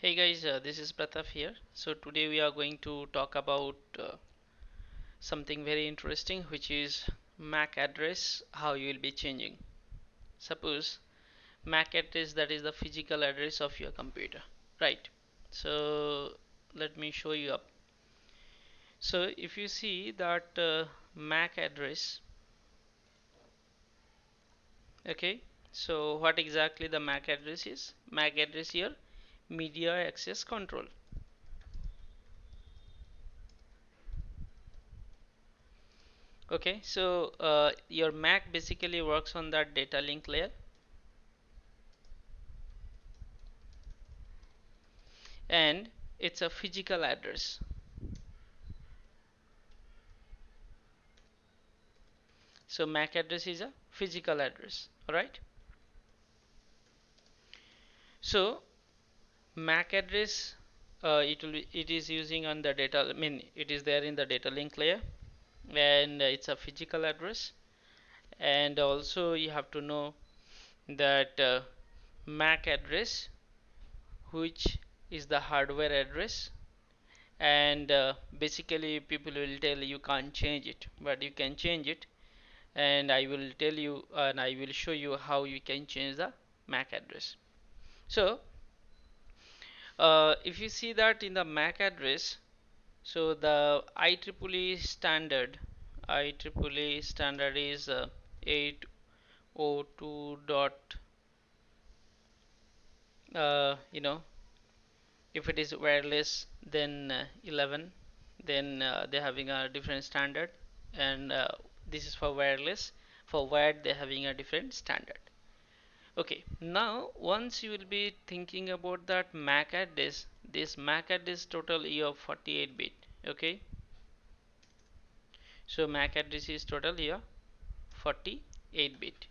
Hey guys, this is Pratap here. So today we are going to talk about something very interesting, which is MAC address, how you will be changing. Suppose MAC address, that is the physical address of your computer, right? So let me show you up. So if you see that MAC address, okay. So what exactly the MAC address is? MAC address here, media access control. Okay, so your Mac basically works on that data link layer, and it's a physical address. So MAC address is a physical address. Alright. So MAC address, it is using on the data. I mean, it is there in the data link layer, and it's a physical address. And also you have to know that MAC address, which is the hardware address, and basically people will tell you can't change it, but you can change it, and I will tell you and I will show you how you can change the MAC address. So if you see that in the MAC address, so the IEEE standard, IEEE standard is 802 dot, you know, if it is wireless, then 11, then they're having a different standard, and this is for wireless. For wired, they're having a different standard. Okay, now once you will be thinking about that MAC address, this MAC address total is of 48 bit. Okay, so MAC address is total here 48 bit.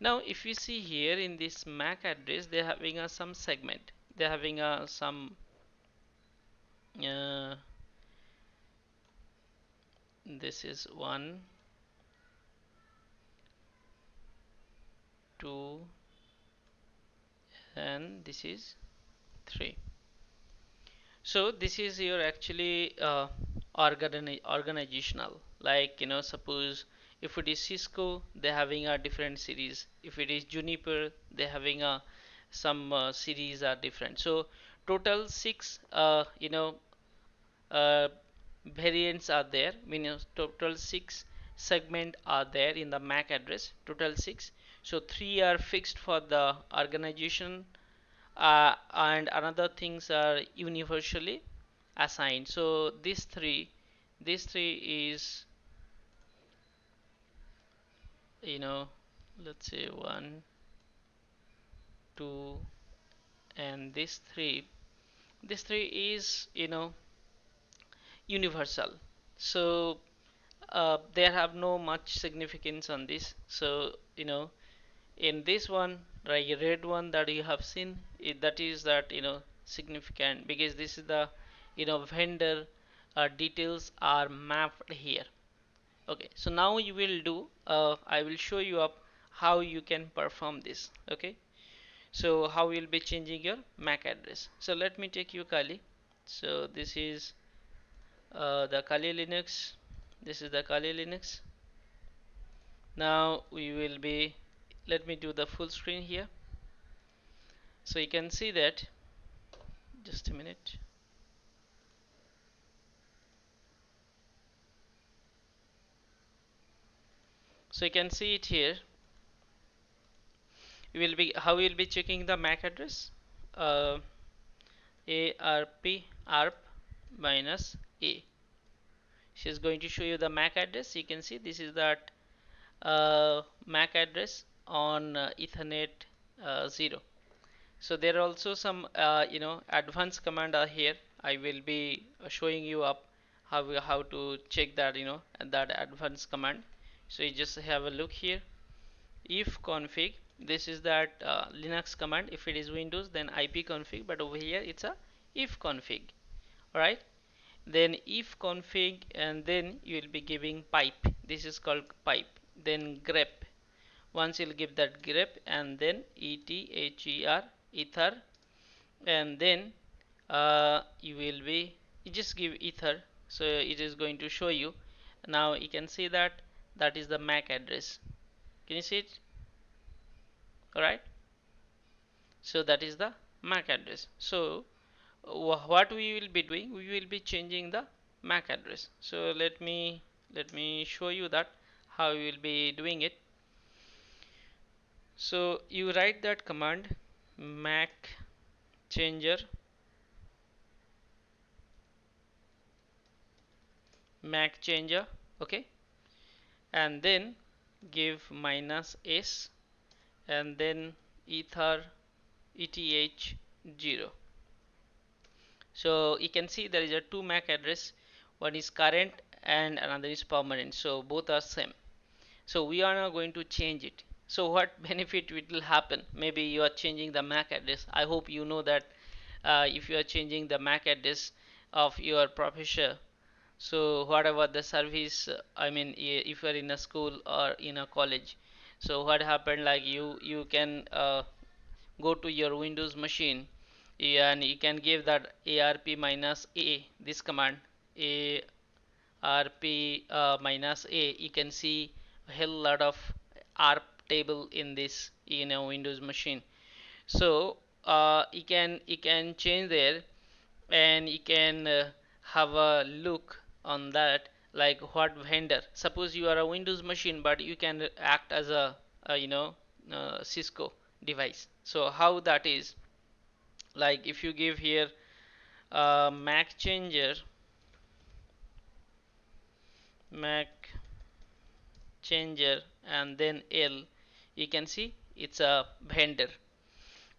Now if you see here in this MAC address, they're having a some segment, they're having a some uh, this is 1, 2, and this is 3. So this is your actually organizational. Like suppose if it is Cisco, they're having a different series. If it is Juniper, they're having a some series are different. So total six uh, variants are there. Meaning total six segment are there in the MAC address. Total six. So three are fixed for the organization, and another things are universally assigned. So these three is, you know let's say 1, 2, and this three is universal. So there have no much significance on this. So in this one, like red one that you have seen, that is that significant, because this is the vendor details are mapped here. Okay, so now you will do, I will show you up how you can perform this. Okay, so how you'll be changing your MAC address. So let me take you Kali. So this is the Kali Linux. This is the Kali Linux. Now we will be, let me do the full screen here. So you can see that, just a minute. So you can see it here. You will be, how you will be checking the MAC address. uh, arp minus a. She is going to show you the MAC address. You can see this is that MAC address on Ethernet 0. So there are also some advanced command are here. I will be showing you up how to check that, that advanced command. So you just have a look here. If config, this is that Linux command. If it is Windows, then ipconfig, but over here it's a if config. Alright, then if config, and then you will be giving pipe. This is called pipe. Then grep. Once you'll give that grep, and then ether, ether, and then you will be, you just give ether, so it is going to show you. Now you can see that that is the MAC address. Can you see it? All right, so that is the MAC address. So what we will be doing, we will be changing the MAC address. So let me show you that how we will be doing it. So you write that command MAC changer, MAC changer, okay, and then give -s and then ether eth0. So you can see there is a two MAC address, one is current and another is permanent, so both are same. So we are now going to change it. So what benefit will happen? Maybe you are changing the MAC address. I hope you know that if you are changing the MAC address of your professor, so whatever the service, I mean, if you are in a school or in a college, so what happened, like you can go to your Windows machine and you can give that arp minus a, this command arp minus a. You can see a hell lot of arp table in this in a Windows machine. So you can change there, and you can have a look on that, like what vendor. Suppose you are a Windows machine, but you can act as a Cisco device. So how that is, like if you give here Mac changer, Mac changer, and then L, you can see it's a vendor.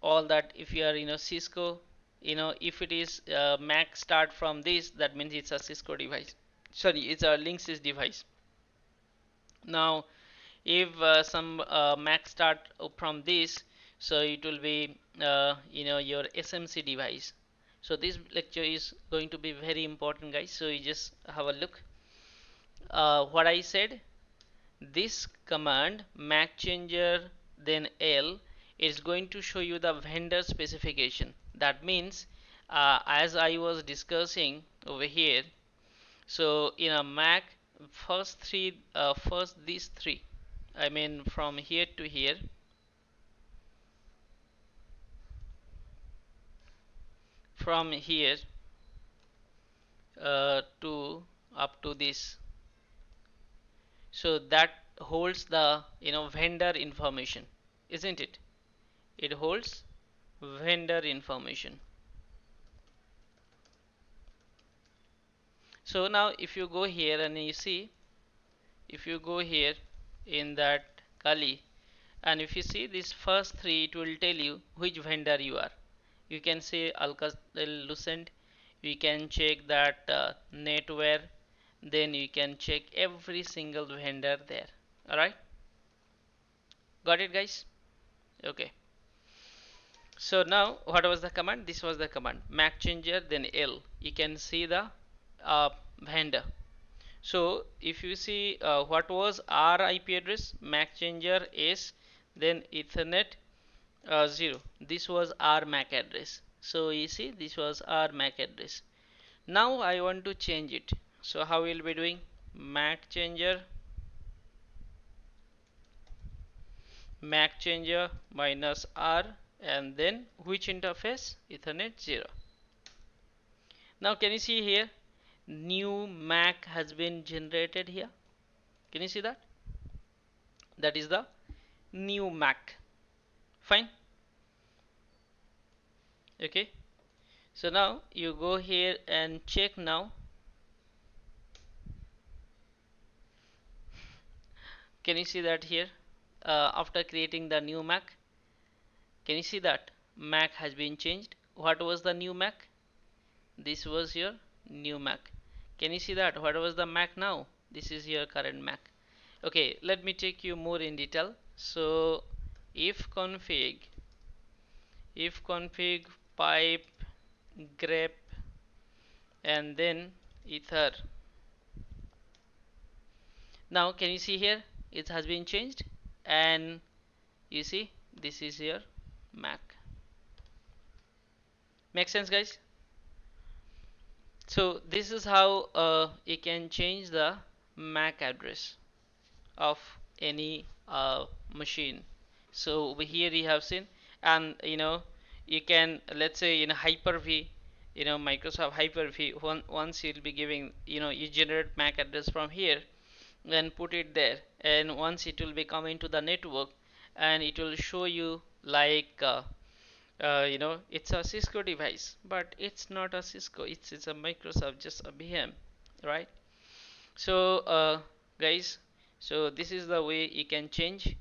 All that, if you are Cisco, if it is Mac start from this, that means it's a Cisco device. Sorry, it's a Linksys device. Now if some Mac start from this, so it will be your SMC device. So this lecture is going to be very important, guys, so you just have a look. What I said, this command Mac changer then L is going to show you the vendor specification. That means as I was discussing over here, so in a Mac, first these three, I mean from here to here, from here to up to this, so that holds the vendor information, isn't it? It holds vendor information. So now if you go here and you see, if you go here in that Kali, and if you see these first three, it will tell you which vendor you are. You can say Alcatel Lucent, you can check that Netware, then you can check every single vendor there. Alright, got it, guys? Okay, so now what was the command? This was the command Mac changer then L. You can see the vendor. So if you see what was our IP address, MAC changer is, then Ethernet 0. This was our MAC address. So you see this was our MAC address. Now I want to change it. So how we'll be doing? MAC changer minus R, and then which interface? Ethernet 0. Now can you see here? New MAC has been generated here. Can you see that? That is the new MAC. Fine. Okay. So now you go here and check now. Can you see that here? After creating the new Mac, can you see that Mac has been changed? What was the new Mac? This was your new Mac. Can you see that? What was the Mac now? This is your current Mac. Okay, let me take you more in detail. So if config pipe grep and then ether. Now can you see here it has been changed, and you see this is your Mac. Make sense, guys? So this is how you can change the MAC address of any machine. So over here you have seen, and you can, let's say in Hyper-V, Microsoft Hyper-V, once you'll be giving, you generate MAC address from here, then put it there, and once it will be coming to the network, and it will show you like it's a Cisco device, but it's not a Cisco, it's a Microsoft, just a VM, right? So guys, so this is the way you can change,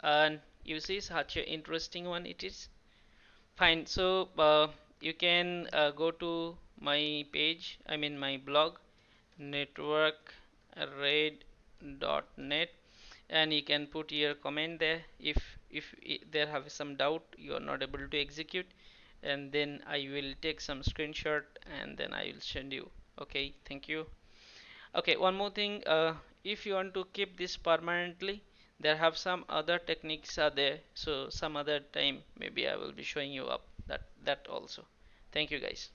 and you see such an interesting one it is. Fine. So you can go to my page, I mean my blog, networkraid.net, and you can put your comment there. If there have some doubt, you are not able to execute, and then I will take some screenshot and then I will send you. Okay, thank you. Okay, one more thing. If you want to keep this permanently, there have some other techniques are there. So some other time maybe I will be showing you up that also. Thank you, guys.